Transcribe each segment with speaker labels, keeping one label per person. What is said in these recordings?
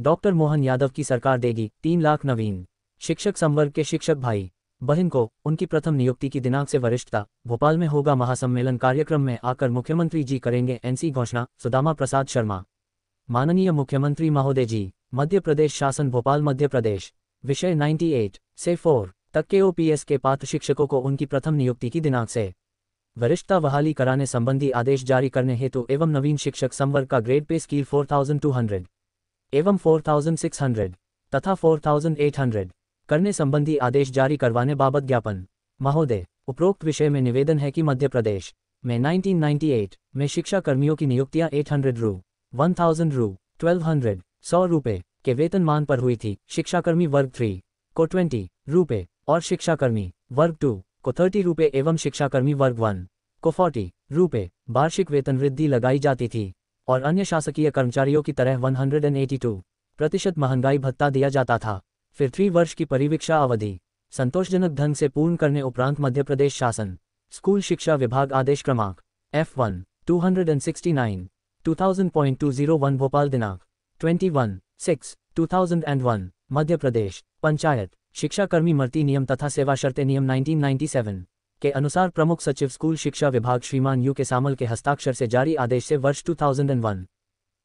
Speaker 1: Doctor Mohan Yadav की सरकार देगी 3 लाख नवीन शिक्षक संवर्ग के शिक्षक भाई बहन को उनकी प्रथम नियुक्ति की दिनांक से वरिष्ठता। भोपाल में होगा महासम्मेलन, कार्यक्रम में आकर मुख्यमंत्री जी करेंगे एनसी घोषणा। सुदामा प्रसाद शर्मा। माननीय मुख्यमंत्री महोदय जी, मध्य प्रदेश शासन भोपाल मध्य प्रदेश। विषय 98 से 4 तक के ओपीएस के पात्र शिक्षकों को उनकी प्रथम नियुक्ति की दिनांक से वरिष्ठता बहाली कराने संबंधी आदेश जारी करने हेतु एवं नवीन शिक्षक संवर्ग का ग्रेड पे स्केल 4200 एवं 4600 तथा 4800 करने संबंधी आदेश जारी करवाने बाबत ज्ञापन। महोदय, उपरोक्त विषय में निवेदन है कि मध्य प्रदेश में 1998 में शिक्षा कर्मियों की नियुक्तियां 800 रू, 1000 रू, 1200 100 रुपये के वेतनमान पर हुई थी। शिक्षाकर्मी वर्ग 3 को 20 रुपये और शिक्षाकर्मी वर्ग 2 को 30 रुपये एवं शिक्षाकर्मी वर्ग 1 को 40 रुपये वार्षिक वेतन वृद्धि लगाई जाती थी और अन्य शासकीय कर्मचारियों की तरह 182% महंगाई भत्ता दिया जाता था। फिर 3 वर्ष की परिवीक्षा अवधि संतोषजनक ढंग से पूर्ण करने उपरांत मध्य प्रदेश शासन स्कूल शिक्षा विभाग आदेश क्रमांक F1 269 2000.201 भोपाल दिनांक 21/6/2001 मध्य प्रदेश पंचायत शिक्षाकर्मी भर्ती नियम तथा सेवा शर्तें नियम 1997 के अनुसार प्रमुख सचिव स्कूल शिक्षा विभाग श्रीमान यू के सामल के हस्ताक्षर से जारी आदेश से वर्ष 2001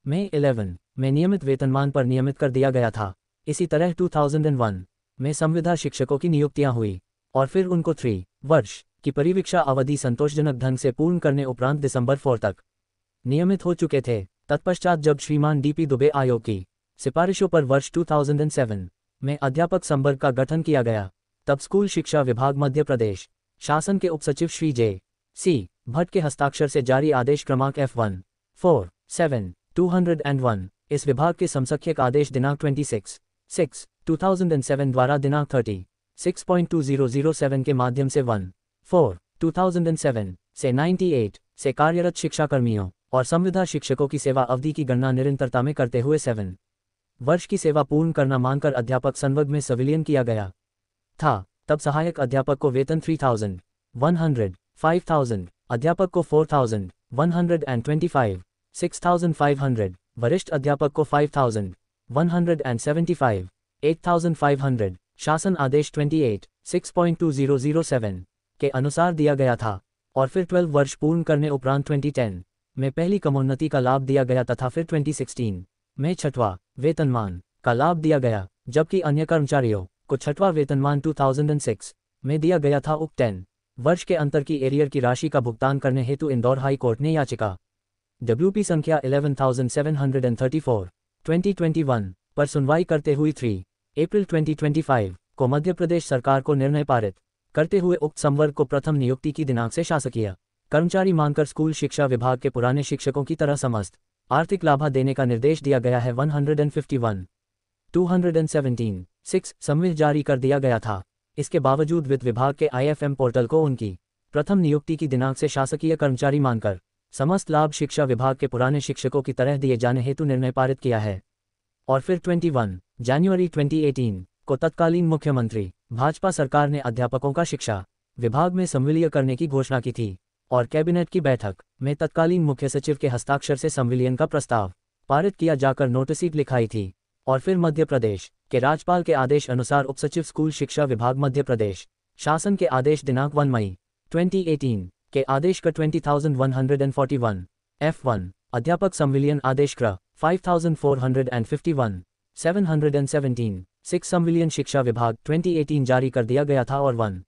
Speaker 1: में 11 में नियमित वेतनमान पर नियमित कर दिया गया था। इसी तरह 2001 में संविदा शिक्षकों की नियुक्तियां हुई और फिर उनको 3 वर्ष की परिवीक्षा अवधि संतोषजनक ढंग से पूर्ण करने उपरांत दिसंबर 4 तक नियमित हो चुके थे। तत्पश्चात जब श्रीमान डीपी दुबे आयोग की सिफारिशों पर वर्ष 2007 में अध्यापक संवर्ग का गठन किया गया, तब स्कूल शिक्षा विभाग मध्य प्रदेश शासन के उपसचिव श्री J.C. भट्ट के हस्ताक्षर से जारी आदेश क्रमांक F1 47/201 इस विभाग के समसख्यक आदेश दिनांक 26/6/2007 द्वारा दिनांक 36.2007 के माध्यम से 1/4/2007 से 98 से कार्यरत शिक्षाकर्मियों और संविदा शिक्षकों की सेवा अवधि की गणना निरंतरता में करते हुए 7 वर्ष की सेवा पूर्ण करना मानकर अध्यापक संवर्ग में संविलियन किया गया था। तब सहायक अध्यापक को वेतन 3100, 5000, अध्यापक को 4125, 6500, वरिष्ठ अध्यापक को 5175, 8500 शासन आदेश 28/6/2007 के अनुसार दिया गया था और फिर 12 वर्ष पूर्ण करने उपरांत 2010 में पहली क्रमोन्नति का लाभ दिया गया तथा फिर 2016 में 6वां वेतनमान का लाभ दिया गया, जबकि अन्य कर्मचारियों को 6वां वेतनमान 2006 में दिया गया था। उक्त 10 वर्ष के अंतर की एरियर की राशि का भुगतान करने हेतु इंदौर हाई कोर्ट ने याचिका WP संख्या 11734 2021 पर सुनवाई करते हुए 3 अप्रैल 2025 को मध्य प्रदेश सरकार को निर्णय पारित करते हुए उक्त संवर्ग को प्रथम नियुक्ति की दिनांक से शासकीय कर्मचारी मानकर स्कूल शिक्षा विभाग के पुराने शिक्षकों की तरह समस्त आर्थिक लाभ देने का निर्देश दिया गया है। 151/217/6 संविध जारी कर दिया गया था। इसके बावजूद वित्त विभाग के IFM पोर्टल को उनकी प्रथम नियुक्ति की दिनांक से शासकीय कर्मचारी मानकर समस्त लाभ शिक्षा विभाग के पुराने शिक्षकों की तरह दिए जाने हेतु निर्णय पारित किया है। और फिर 21 जनवरी 2018 को तत्कालीन मुख्यमंत्री भाजपा सरकार ने अध्यापकों का शिक्षा विभाग में संविलिय करने की घोषणा की थी और कैबिनेट की बैठक में तत्कालीन मुख्य सचिव के हस्ताक्षर से संविलियन का प्रस्ताव पारित किया जाकर नोटिस लिखाई थी। और फिर मध्य प्रदेश के राज्यपाल के आदेश अनुसार उपसचिव स्कूल शिक्षा विभाग मध्य प्रदेश शासन के आदेश दिनांक 1 मई 2018 के आदेश क्रम 20141 F1 अध्यापक संविलियन आदेश क्रम 5451 717 6 संविलियन शिक्षा विभाग 2018 जारी कर दिया गया था और 1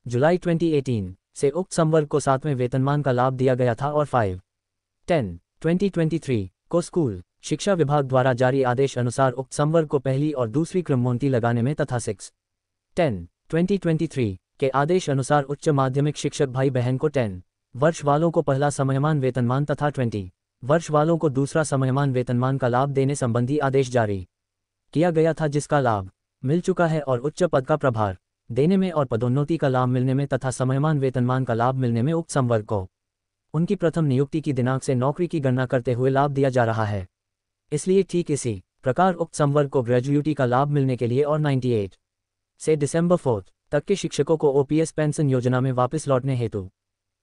Speaker 1: जुलाई 2018 से उक्त संवर्ग को 7वें वेतनमान का लाभ दिया गया था और 5/10/2023 को स्कूल शिक्षा विभाग द्वारा जारी आदेश अनुसार उक्त संवर्ग को पहली और दूसरी क्रमोन्नति लगाने में तथा 6/10/2023 के आदेश अनुसार उच्च माध्यमिक शिक्षक भाई बहन को 10 वर्ष वालों को पहला समयमान वेतनमान तथा 20 वर्ष वालों को दूसरा समयमान वेतनमान का लाभ देने संबंधी आदेश जारी किया गया था, जिसका लाभ मिल चुका है और उच्च पद का प्रभार देने में और पदोन्नति का लाभ मिलने में तथा समयमान वेतनमान का लाभ मिलने में उक्त संवर्ग को उनकी प्रथम नियुक्ति की दिनांक से नौकरी की गणना करते हुए लाभ दिया जा रहा है। इसलिए ठीक इसी प्रकार उक्त संवर्ग को ग्रेजुएटी का लाभ मिलने के लिए और 98 से दिसंबर 4 तक के शिक्षकों को OPS पेंशन योजना में वापस लौटने हेतु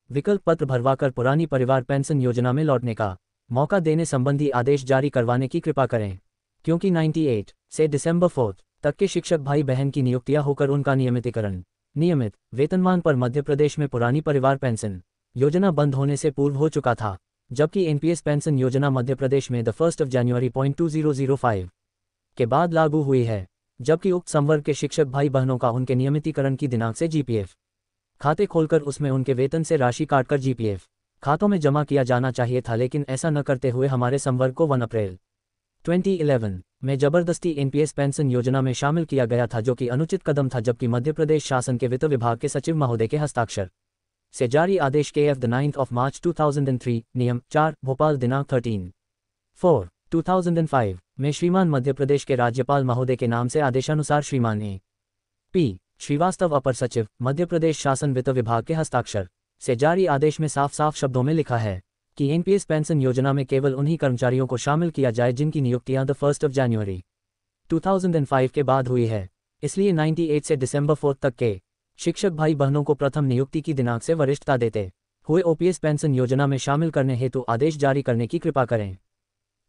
Speaker 1: विकल्प पत्र भरवाकर पुरानी परिवार पेंशन योजना में लौटने का मौका देने संबंधी आदेश जारी करवाने की कृपा करें। क्योंकि 98 से दिसंबर 4 तक के शिक्षक भाई बहन की नियुक्तियां होकर उनका नियमितीकरण नियमित वेतनमान पर मध्य प्रदेश में पुरानी परिवार पेंशन योजना बंद होने से पूर्व हो चुका था, जबकि एनपीएस पेंशन योजना मध्य प्रदेश में 1 जनवरी 2005 के बाद लागू हुई है, जबकि उक्त संवर्ग के शिक्षक भाई बहनों का उनके नियमितीकरण की दिनांक से जीपीएफ खाते खोलकर उसमें उनके वेतन से राशि काटकर जीपीएफ खातों में जमा किया जाना चाहिए था, लेकिन ऐसा न करते हुए हमारे संवर्ग को 1 अप्रैल 2011 में जबरदस्ती एनपीएस पेंशन योजना में शामिल किया गया था, जो कि अनुचित कदम था। जबकि मध्य प्रदेश शासन के वित्त विभाग के सचिव महोदय के हस्ताक्षर से जारी आदेश KF 9 मार्च 2003 नियम 4 भोपाल दिनांक 13/4/2005 में श्रीमान मध्य प्रदेश के राज्यपाल महोदय के नाम से आदेशानुसार श्रीमान A.P. श्रीवास्तव अपर सचिव मध्य प्रदेश शासन वित्त विभाग के हस्ताक्षर से जारी आदेश में साफ साफ शब्दों में लिखा है कि एनपीएस पेंशन योजना में केवल उन्हीं कर्मचारियों को शामिल किया जाए जिनकी नियुक्तियां 1 जनवरी 2005 के बाद हुई है। इसलिए 98 से दिसंबर 4 तक के शिक्षक भाई बहनों को प्रथम नियुक्ति की दिनांक से वरिष्ठता देते हुए ओपीएस पेंशन योजना में शामिल करने हेतु आदेश जारी करने की कृपा करें।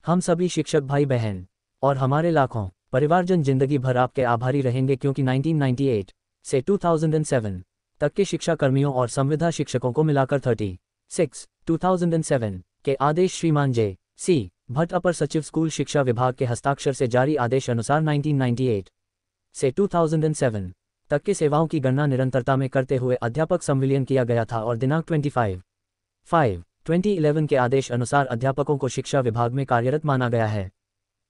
Speaker 1: हम सभी शिक्षक भाई बहन और हमारे लाखों परिवारजन जिंदगी भर आपके आभारी रहेंगे, क्योंकि 1998 से 2007 तक के शिक्षा कर्मियों और संविदा शिक्षकों को मिलाकर 36/2007 के आदेश श्रीमान J.C. भट्ट अपर सचिव स्कूल शिक्षा विभाग के हस्ताक्षर से जारी आदेश अनुसार 1998 से 2007 तक के सेवाओं की गणना निरंतरता में करते हुए अध्यापक संविलियन किया गया था और दिनांक 25/5/2011 के आदेश अनुसार अध्यापकों को शिक्षा विभाग में कार्यरत माना गया है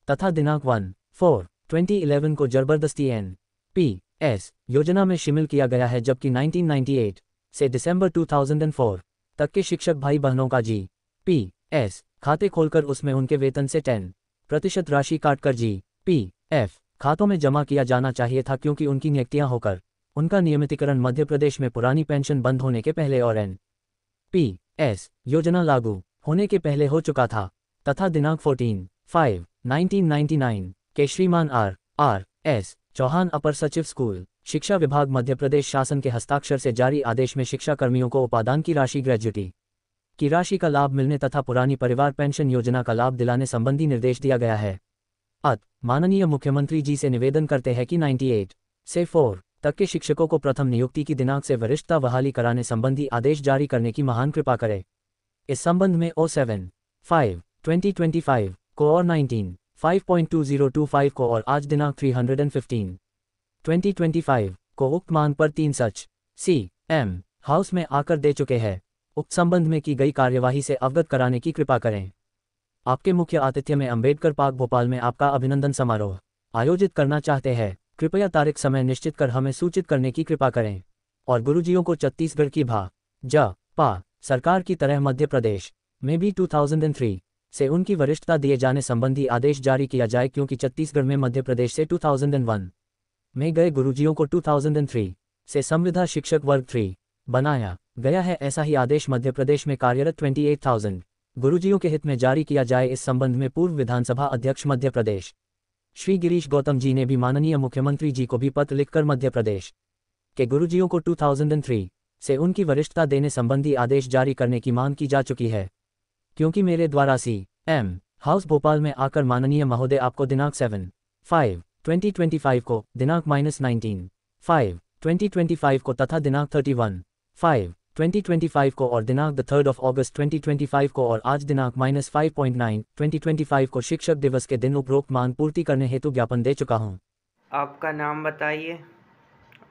Speaker 1: तथा दिनांक 1/4/2011 को जबरदस्ती एनपीएस योजना में शामिल किया गया है। जबकि 1998 से दिसंबर 2004 तक के शिक्षक भाई बहनों का जीपीएस खाते खोलकर उसमें उनके वेतन से 10% राशि काटकर जीपीएफ खातों में जमा किया जाना चाहिए था, क्योंकि उनकी नियुक्तियां होकर उनका नियमितीकरण मध्य प्रदेश में पुरानी पेंशन बंद होने के पहले और एनपीएस योजना लागू होने के पहले हो चुका था तथा दिनांक 14/5/1999 के श्रीमान R.S. चौहान अपर सचिव स्कूल शिक्षा विभाग मध्य प्रदेश शासन के हस्ताक्षर से जारी आदेश में शिक्षा कर्मियों को उपादान की राशि ग्रेजुटी की राशि का लाभ मिलने तथा पुरानी परिवार पेंशन योजना का लाभ दिलाने संबंधी निर्देश दिया गया है। माननीय मुख्यमंत्री जी से निवेदन करते हैं कि 98 से 4 तक के शिक्षकों को प्रथम नियुक्ति की दिनांक से वरिष्ठता बहाली कराने संबंधी आदेश जारी करने की महान कृपा करें। इस संबंध में 07/5/2025 को और 19/5.2025 को और आज दिनांक 315/2025 को उक्त मांग पर 3 सच CM हाउस में आकर दे चुके हैं। उक्त संबंध में की गई कार्यवाही से अवगत कराने की कृपा करें। आपके मुख्य आतिथ्य में अंबेडकर पार्क भोपाल में आपका अभिनंदन समारोह आयोजित करना चाहते हैं। कृपया तारीख समय निश्चित कर हमें सूचित करने की कृपा करें। और गुरुजियों को छत्तीसगढ़ की भाजपा सरकार की तरह मध्य प्रदेश में भी 2003 से उनकी वरिष्ठता दिए जाने संबंधी आदेश जारी किया जाए, क्योंकि छत्तीसगढ़ में मध्य प्रदेश से 2001 में गए गुरुजियों को 2003 से संविदा शिक्षक वर्ग 3 बनाया गया है। ऐसा ही आदेश मध्य प्रदेश में कार्यरत 28,000 गुरुजियों के हित में जारी किया जाए। इस संबंध में पूर्व विधानसभा अध्यक्ष मध्य प्रदेश श्री गिरीश गौतम जी ने भी माननीय मुख्यमंत्री जी को भी पत्र लिखकर मध्य प्रदेश के गुरुजियों को 2003 से उनकी वरिष्ठता देने संबंधी आदेश जारी करने की मांग की जा चुकी है, क्योंकि मेरे द्वारा CM हाउस भोपाल में आकर माननीय महोदय आपको दिनांक 7/5/2025 को, दिनांक -19/5/2025 को तथा दिनांक 31/5/2025 को और दिनांक 3 अगस्त 2025 को और आज दिनांक -5.9/2025 को शिक्षक दिवस के दिन उपरोक्त मांग पूर्ति करने हेतु ज्ञापन दे चुका हूं।
Speaker 2: आपका नाम बताइए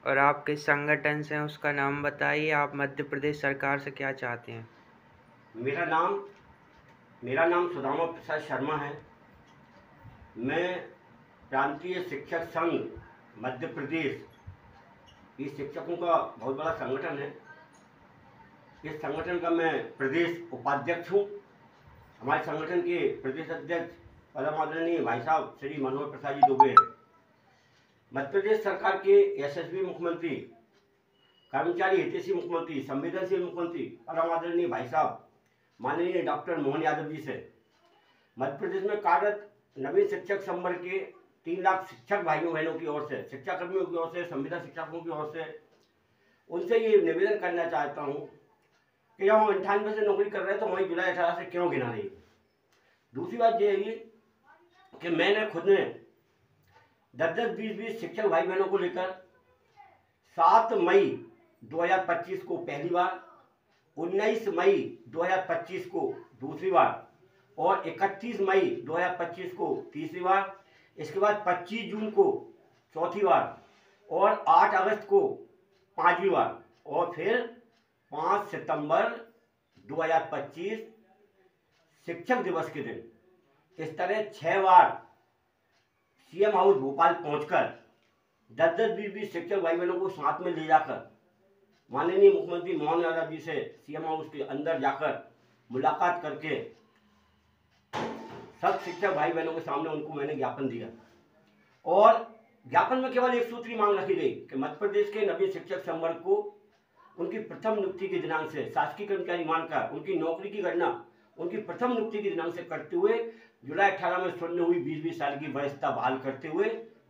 Speaker 2: और आप किस संगठन से हैं उसका नाम बताइए। आप मध्य प्रदेश सरकार से क्या चाहते हैं?
Speaker 3: मेरा नाम सुदामा प्रसाद शर्मा है। मैं प्रांतीय शिक्षक संघ मध्य प्रदेश, इस शिक्षकों का बहुत बड़ा संगठन है। इस संगठन का मैं प्रदेश उपाध्यक्ष हूँ। हमारे संगठन के प्रदेश अध्यक्ष परम आदरणीय भाई साहब श्री मनोहर प्रसाद जी दुबे हैं। मध्य प्रदेश सरकार के यशस्वी मुख्यमंत्री, कर्मचारी हितैषी मुख्यमंत्री, संवेदनशील मुख्यमंत्री परम आदरणीय भाई साहब माननीय डॉक्टर मोहन यादव जी से मध्य प्रदेश में कार्यरत नवीन शिक्षक संवर्ग के 3 लाख शिक्षक भाइयों बहनों की ओर से, शिक्षा कर्मियों की ओर से, संविदा शिक्षकों की ओर से उनसे ये निवेदन करना चाहता हूँ कि जब हम 98 से नौकरी कर रहे हैं तो वहीं जुलाई 18 से क्यों गिना रही है। दूसरी बात ये है कि मैंने खुद ने 10-10, 20-20 शिक्षक भाई बहनों को लेकर 7 मई 2025 को पहली बार, 19 मई 2025 को दूसरी बार और 31 मई 2025 को तीसरी बार, इसके बाद 25 जून को चौथी बार और 8 अगस्त को पांचवी बार और फिर 5 सितंबर 2025 शिक्षक दिवस के दिन इस तरह 6 बार सीएम हाउस भोपाल पहुंचकर 10-10, 20-20 शिक्षक भाई बहनों को साथ में ले जाकर माननीय मुख्यमंत्री मोहन यादव जी से सीएम हाउस के अंदर जाकर मुलाकात करके सब शिक्षक भाई बहनों के सामने उनको मैंने ज्ञापन दिया और ज्ञापन में केवल एक सूत्री मांग रखी गई कि मध्य प्रदेश के नवीन शिक्षक संवर्ग को उनकी प्रथम नियुक्ति के दिनांक से शासकीय कर्मचारी मानकर उनकी नौकरी की गणना उनकी प्रथम नियुक्ति के दिनांक से करते हुए जुलाई 18 में शून्य हुई 20-20 साल की वयस्कता बहाल करते हुए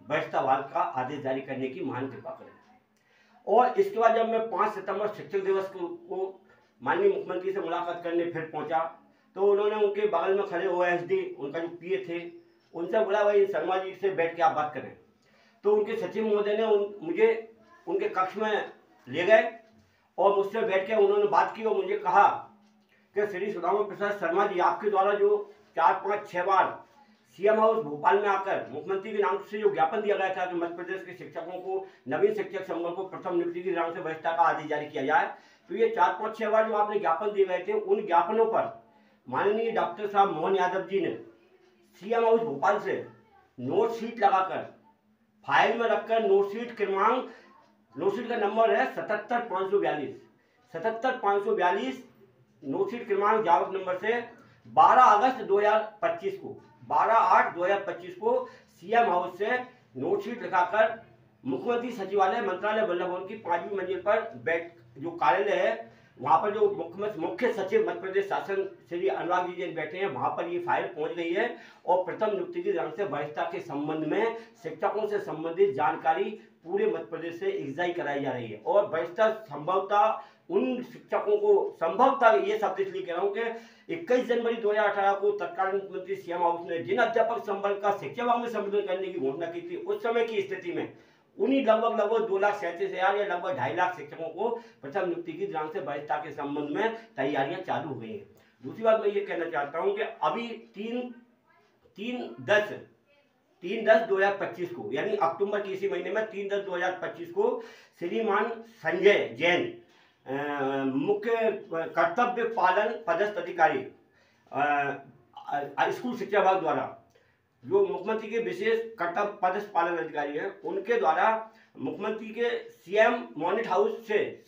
Speaker 3: वयस्कता बहाल का आदेश जारी करने की महान कृपा करें। और इसके बाद जब मैं 5 सितंबर शिक्षक दिवस को माननीय मुख्यमंत्री से मुलाकात करने फिर पहुंचा तो उन्होंने उनके बगल में खड़े ओएसडी उनका जो पीए थे उनसे बोला भाई शर्मा जी से बैठ के आप बात करें। तो उनके सचिव महोदय ने मुझे उनके कक्ष में ले गए और मुझसे बैठ के उन्होंने बात की और मुझे कहा कि श्री सुदामा प्रसाद शर्मा जी, आपके द्वारा जो 4, 5, 6 बार सीएम हाउस भोपाल में आकर मुख्यमंत्री के नाम से जो ज्ञापन दिया गया था कि मध्य प्रदेश के शिक्षकों को नवीन शिक्षक संवर्ग को प्रथम नियुक्ति के नाम से वरिष्ठता का आदेश जारी किया जाए, तो ये 4, 5, 6 बार जो आपने ज्ञापन दिए गए थे उन ज्ञापनों पर माननीय डॉक्टर साहब मोहन यादव जी ने सीएम हाउस भोपाल से नोट शीट लगाकर फाइल में रखकर नोट शीट का नंबर है 77,542 77,542 नोट शीट क्रमांक जावक नंबर से 12 अगस्त 2025 को 12/8/2025 को सीएम हाउस से नोट शीट लगाकर मुख्यमंत्री सचिवालय मंत्रालय वल्लभ भवन की 5वीं मंजिल पर जो कार्यालय है वहां पर जो मुख्य सचिव मध्य प्रदेश शासन श्री अनुराग जी बैठे हैं वहां पर ये फाइल पहुंच गई है और प्रथम नियुक्ति के दिनांक से वरिष्ठता के संबंध में शिक्षकों से संबंधित जानकारी पूरे मध्य प्रदेश से इजाई कराई जा रही है। और वरिष्ठता संभवतः उन शिक्षकों को संभवतः ये शब्द इसलिए कह रहा हूँ कि 21 जनवरी 2018 को तत्कालीन मुख्यमंत्री सीएम हाउस ने जिन अध्यापक संवर्ग का शिक्षा विभाग में संबोधन करने की घोषणा की थी उस समय की स्थिति में उन्हीं लगभग 2,37,000 या लगभग 2.5 लाख शिक्षकों को प्रथम नियुक्ति की दिनांक से वरिष्ठता के संबंध में तैयारियां चालू हो गई हैं। दूसरी बात मैं ये कहना चाहता हूं कि अभी 3/10/2025 को यानी अक्टूबर के इसी महीने में 3/10/2025 को श्रीमान संजय जैन मुख्य कर्तव्य पालन पदस्थ अधिकारी स्कूल शिक्षा विभाग द्वारा जो मुख्यमंत्री के विशेष कर्तव्य पदस्थ पालन अधिकारी हैं उनके द्वारा मुख्यमंत्री के सीएम मॉनिट हाउस से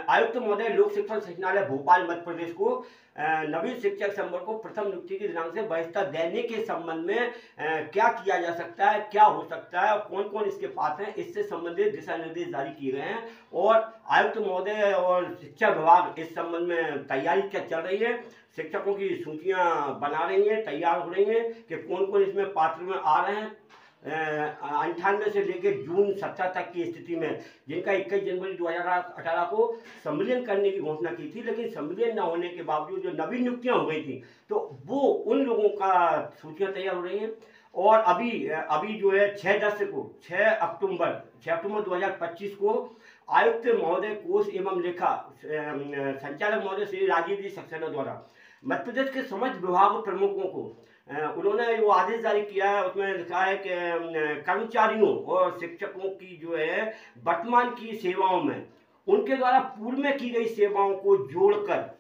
Speaker 3: आयुक्त महोदय लोक शिक्षण संचालय भोपाल मध्य प्रदेश को नवीन शिक्षक संवर्ग को प्रथम नियुक्ति के दिनांक से वरिष्ठता देने के संबंध में क्या किया जा सकता है, क्या हो सकता है और कौन कौन इसके पास है, इससे संबंधित दिशा निर्देश जारी किए गए हैं। और आयुक्त महोदय और शिक्षा विभाग इस संबंध में तैयारी क्या चल रही है, शिक्षकों की सूचियां बना रही हैं, तैयार हो रही हैं कि कौन कौन इसमें पात्र में आ रहे हैं। 98 से लेकर जून 17 तक की स्थिति में जिनका 21 जनवरी 2018 को संविलियन करने की घोषणा की थी, लेकिन संविलियन न होने के बावजूद जो नवीन नियुक्तियां हो गई थी तो वो उन लोगों का सूचियां तैयार हो रही हैं। और अभी जो है 6 अक्टूबर 2025 को आयुक्त महोदय कोष एवं लेखा संचालक महोदय श्री राजीव जी सक्सेना द्वारा मध्य प्रदेश के समस्त विभाग प्रमुखों को उन्होंने वो आदेश जारी किया है। उसमें लिखा है कि कर्मचारियों और शिक्षकों की जो है वर्तमान की सेवाओं में उनके द्वारा पूर्व में की गई सेवाओं को जोड़कर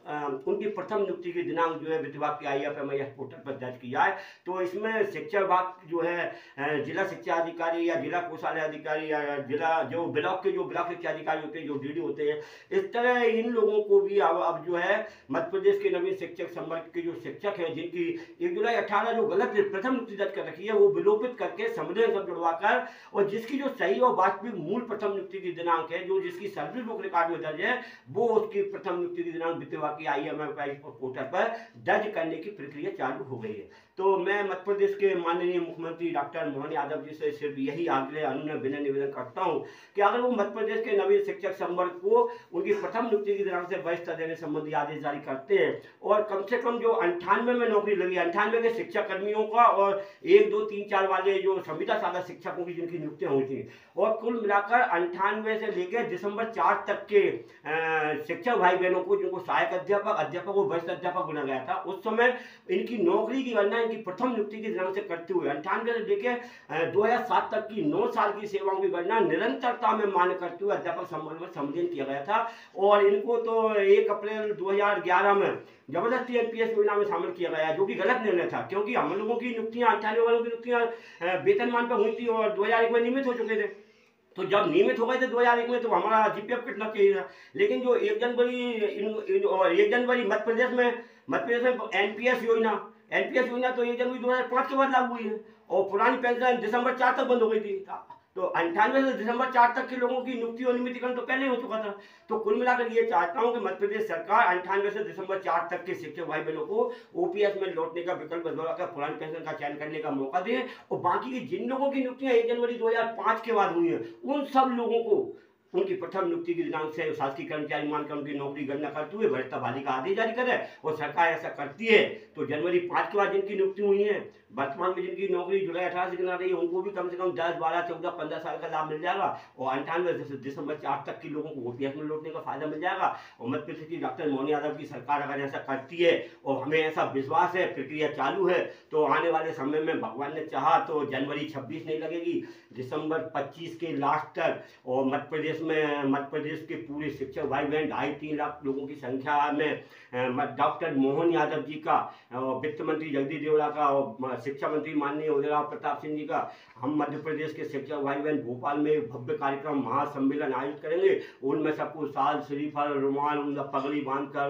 Speaker 3: उनकी प्रथम नियुक्ति के दिनांक जो है वित्त विभाग के IFMIS पोर्टल पर दर्ज की जाए। तो इसमें शिक्षा विभाग जो है जिला शिक्षा अधिकारी या जिला कोषालय अधिकारी या जिला जो ब्लॉक शिक्षा अधिकारी होते हैं, जो DD होते हैं, इस तरह इन लोगों को भी अब जो है मध्य प्रदेश के नवीन शिक्षक संवर्ग के जो शिक्षक हैं जिनकी 1 जुलाई 18 जो गलत प्रथम नियुक्ति दर्ज कर रखी है वो विलोपित करके संविलियन सब जुड़वाकर और जिसकी जो सही और वास्तविक मूल प्रथम नियुक्ति की दिनांक है जो जिसकी सर्विस रिकॉर्ड में दर्ज है वो उसकी प्रथम नियुक्ति की दिनांक वित्त विभाग की IFMIS पोर्टल पर दर्ज करने की प्रक्रिया चालू हो गई है। तो मैं मध्य प्रदेश के माननीय मुख्यमंत्री डॉक्टर मोहन यादव जी से सिर्फ यही आग्रह अनुनय विनय निवेदन करता हूँ कि अगर वो मध्य प्रदेश के नवीन शिक्षक संवर्ग को उनकी प्रथम नियुक्ति की दिनांक से वरिष्ठता देने संबंधी आदेश जारी करते हैं और कम से कम जो 98 में नौकरी लगी 98 के शिक्षक कर्मियों का और 1 2 3 4 वाले जो संविदा साधा शिक्षकों की जिनकी नियुक्तियां हुई थी और कुल मिलाकर 98 से लेकर दिसंबर 4 तक के शिक्षक भाई बहनों को जिनको सहायक अध्यापक और वरिष्ठ अध्यापक बुना गया था उस समय इनकी नौकरी की गणना इनकी प्रथम नियुक्ति की दिनांक से करते हुए 98 से लेकर 2007 तक की 9 साल की सेवाओं की गणना निरंतरता में मान्य करते हुए अध्यापक संवर्ग में सम्मिलित किया गया था और इनको तो 1 अप्रैल 2011 में जबरदस्ती एनपीएस योजना में शामिल किया गया जो कि गलत निर्णय था क्योंकि हम लोगों की नियुक्तियां 98 वालों की नियुक्तियां वेतनमान पर हुई थी और 2001 में नियमित हो चुके थे। तो जब नियमित हो गए थे 2001 में तो हमारा जीपीएफ कितना चाहिए था लेकिन जो 1 जनवरी मध्य प्रदेश में एनपीएस योजना तो 1 जनवरी 2005 के बाद लागू हुई है और पुरानी पेंशन दिसंबर 4 तक बंद हो गई थी। तो 98 से दिसंबर 4 तक के लोगों की नियुक्ति और नियमितीकरण तो पहले ही हो चुका था। तो कुल मिलाकर ये चाहता हूं कि मध्य प्रदेश सरकार 98 से दिसंबर 4 तक के शिक्षक भाई बहनों को ओपीएस में लौटने का विकल्प कर पुरानी पेंशन का चयन करने का मौका दे और बाकी की जिन लोगों की नियुक्तियां 1 जनवरी 2005 के बाद हुई है उन सब लोगों को उनकी प्रथम नियुक्ति के दिनांक से शासकीय कर्मचारी मानकर उनकी नौकरी गणना करते हुए वरिष्ठता बहाली का आदेश जारी करे और सरकार ऐसा करती है तो जनवरी 5 के बाद जिनकी नियुक्ति हुई है वर्तमान में जिनकी नौकरी जुलाई 18 से गिना रही है उनको भी कम से कम 10, 12, 14, 15 साल का लाभ मिल जाएगा और 98 से दिसंबर 4 तक के लोगों को ओपीएस में लौटने का फायदा मिल जाएगा। और मध्य प्रदेश की डॉक्टर मोहन यादव की सरकार अगर ऐसा करती है और हमें ऐसा विश्वास है प्रक्रिया चालू है तो आने वाले समय में भगवान ने चाहा तो जनवरी 26 नहीं लगेगी दिसंबर 25 के लास्ट तक और मध्य प्रदेश के पूरे शिक्षक भाई बहन 2.5-3 लाख लोगों की संख्या में डॉक्टर मोहन यादव जी का वित्त मंत्री जगदीश देवड़ा का और शिक्षा मंत्री माननीय उदयराव प्रताप सिंह जी का हम मध्य प्रदेश के शिक्षक भाई बहन भोपाल में भव्य कार्यक्रम महासम्मेलन आयोजित करेंगे। उनमें सबको साल श्रीफल रुमाल उनका पगड़ी बांधकर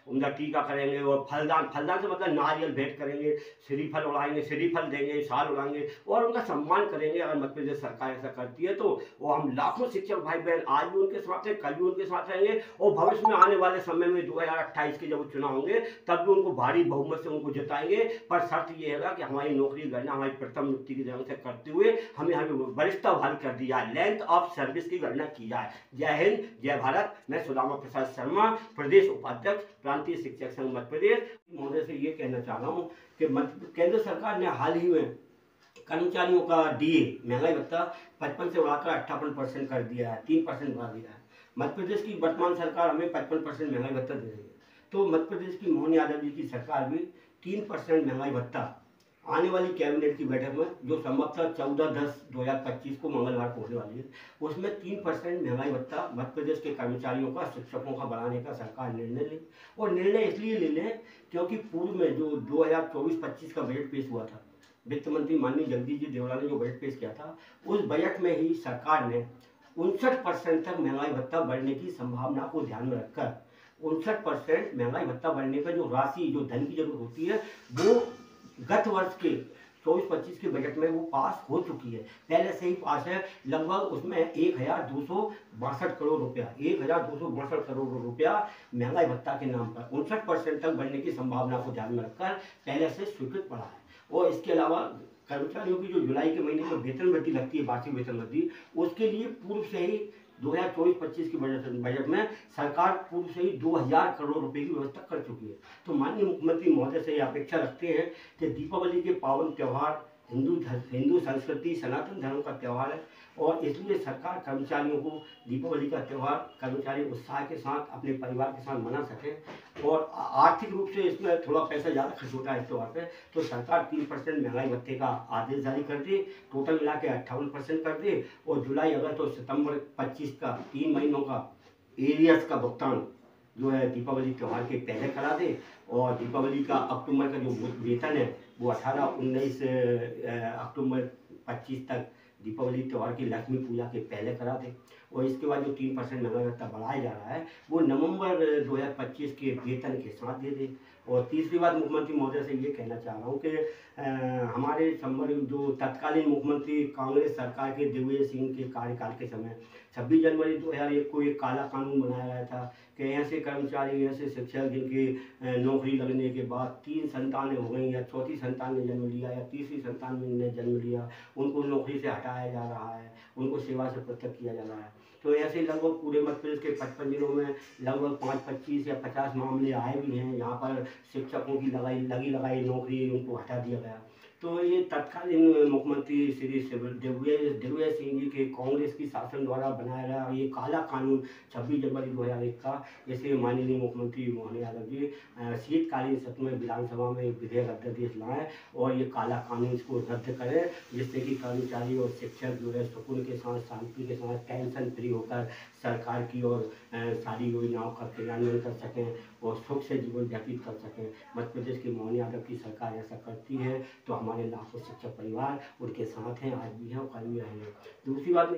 Speaker 3: उनका टीका करेंगे और फलदान से मतलब नारियल भेंट करेंगे, श्रीफल उड़ाएंगे, श्रीफल देंगे, साल उड़ाएंगे और उनका सम्मान करेंगे। अगर मध्य प्रदेश सरकार ऐसा करती है तो वो हम लाखों शिक्षक भाई बहन आज भी उनके साथ हैं, कल भी उनके साथ रहेंगे और भविष्य में आने वाले समय में 2028 के जब चुनाव होंगे तब भी उनको भारी बहुमत से उनको जिताएंगे। पर शर्त ये है कि हमारी नौकरी गणना हमारी प्रथम नियुक्ति की दिनांक से करते हुए हमें वरिष्ठता बहाल कर दी जाए, लेंथ ऑफ सर्विस की गणना की जाए। जय हिंद, जय भारत। मैं सुदामा प्रसाद शर्मा, प्रदेश उपाध्यक्ष प्रांतीय शिक्षक संघ मध्य प्रदेश महोदय से ये कहना चाह रहा हूँ कि केंद्र सरकार ने हाल ही में कर्मचारियों का डीए महंगाई भत्ता 55 से बढ़ाकर 58% कर दिया है, 3% बढ़ा दिया है। मध्य प्रदेश की वर्तमान सरकार हमें 55% महंगाई भत्ता दे रही है तो मध्य प्रदेश की मोहन यादव जी की सरकार भी 3% महंगाई भत्ता आने वाली कैबिनेट की बैठक में जो संभवतः 14/10/2025 को मंगलवार को होने वाली है उसमें 3% महंगाई भत्ता मध्य प्रदेश के कर्मचारियों का शिक्षकों का बढ़ाने का सरकार निर्णय ले और निर्णय इसलिए ले लें क्योंकि पूर्व में जो 2024-25 का बजट पेश हुआ था वित्त मंत्री माननीय जगदीश जी देवड़ा ने जो बजट पेश किया था उस बजट में ही सरकार ने 59% तक महंगाई भत्ता बढ़ने की संभावना को ध्यान में रखकर 59% महंगाई भत्ता बढ़ने पर जो राशि जो धन की जरूरत होती है वो गत वर्ष के 24-25 के बजट में वो पास हो चुकी है, पहले से ही पास है। लगभग उसमें 1262 करोड़ रुपया 1262 करोड़ रुपया महंगाई भत्ता के नाम पर 59% तक बढ़ने की संभावना को ध्यान में रखकर पहले से स्वीकृत पड़ा है। और इसके अलावा कर्मचारियों की जो जुलाई के महीने में वेतन वृद्धि लगती है, वार्षिक वेतन वृद्धि, उसके लिए पूर्व से ही 2024-25 की बजट में सरकार पूर्व से ही 2000 करोड़ रुपए की व्यवस्था कर चुकी है। तो माननीय मुख्यमंत्री महोदय से अपेक्षा रखते हैं कि दीपावली के पावन त्यौहार हिंदू संस्कृति सनातन धर्म का त्यौहार है और इसलिए सरकार कर्मचारियों को दीपावली का त्यौहार कर्मचारी उत्साह के साथ अपने परिवार के साथ मना सकें और आर्थिक रूप से इसमें थोड़ा पैसा ज़्यादा खर्च होता है इस त्यौहार पे तो सरकार 3% महंगाई भत्ते का आदेश जारी कर दे, टोटल मिला के 58% कर दे और जुलाई अगस्त और सितंबर 25 का 3 महीनों का एरियर्स का भुगतान जो है दीपावली त्यौहार के पहले करा दे और दीपावली का अक्टूबर का जो वेतन है वो 18-19 अक्टूबर 25 तक दीपावली त्यौहार की लक्ष्मी पूजा के पहले करा दे और इसके बाद जो 3% महंगाई भत्ता बढ़ाया जा रहा है वो नवंबर 2025 के वेतन के साथ दे दे और तीसरी बात मुख्यमंत्री महोदय से ये कहना चाह रहा हूँ कि हमारे संबर जो तत्कालीन मुख्यमंत्री कांग्रेस सरकार के दिग्विजय सिंह के कार्यकाल के समय 26 जनवरी 2001 को एक काला कानून बनाया गया था कि ऐसे कर्मचारी, ऐसे शिक्षक जिनकी नौकरी लगने के बाद 3 संतानें हो गई या चौथी संतान ने जन्म लिया या तीसरी संतान ने जन्म लिया, उनको नौकरी से हटाया जा रहा है, उनको सेवा से पृथक किया जा रहा है। तो ऐसे लगभग पूरे मध्य प्रदेश के 55 जिलों में लगभग 25 या 50 मामले आए भी हैं। यहाँ पर शिक्षकों की लगी लगाई नौकरी उनको हटा दिया गया। तो ये तत्कालीन मुख्यमंत्री श्री दिग्विजय सिंह जी के कांग्रेस की शासन द्वारा बनाया गया ये काला कानून 26 जनवरी 2001 का, जैसे माननीय मुख्यमंत्री मोहन यादव जी शीतकालीन सत्र में विधानसभा में एक विधेयक अध्यादेश लाएं और ये काला कानून इसको रद्द करें, जिससे कि कर्मचारी और शिक्षक जो है सुकून के साथ, शांति के साथ, टेंशन फ्री होकर सरकार की और सारी योजनाओं का क्रियान्वयन कर सकें और सुख से जीवन व्यतीत कर सकें। मध्य प्रदेश की मोहन यादव की सरकार ऐसा करती है तो हमारे लाखों शिक्षक परिवार उनके साथ हैं, आज भी हैं और कल भी रहेंगे। दूसरी बात